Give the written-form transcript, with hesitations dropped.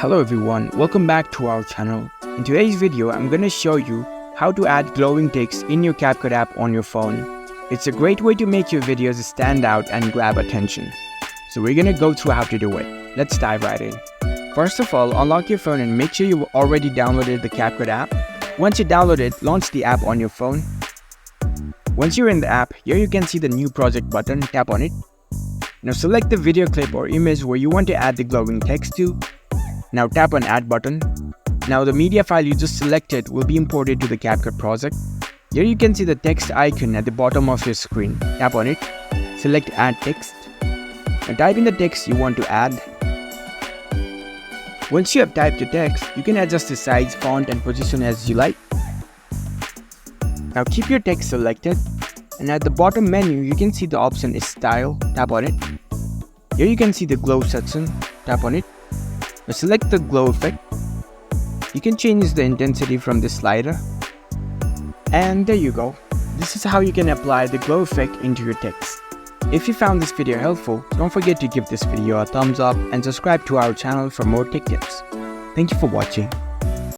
Hello everyone, welcome back to our channel. In today's video, I'm going to show you how to add glowing text in your CapCut app on your phone. It's a great way to make your videos stand out and grab attention. So we're going to go through how to do it. Let's dive right in. First of all, unlock your phone and make sure you've already downloaded the CapCut app. Once you download it, launch the app on your phone. Once you're in the app, here you can see the new project button. Tap on it. Now select the video clip or image where you want to add the glowing text to. Now tap on add button. Now the media file you just selected will be imported to the CapCut project. Here you can see the text icon at the bottom of your screen. Tap on it. Select add text. Now type in the text you want to add. Once you have typed the text, you can adjust the size, font and position as you like. Now keep your text selected. And at the bottom menu, you can see the option is style. Tap on it. Here you can see the glow section. Tap on it. Now select the glow effect. You can change the intensity from this slider. And there you go. This is how you can apply the glow effect into your text. If you found this video helpful, don't forget to give this video a thumbs up and subscribe to our channel for more tech tips. Thank you for watching.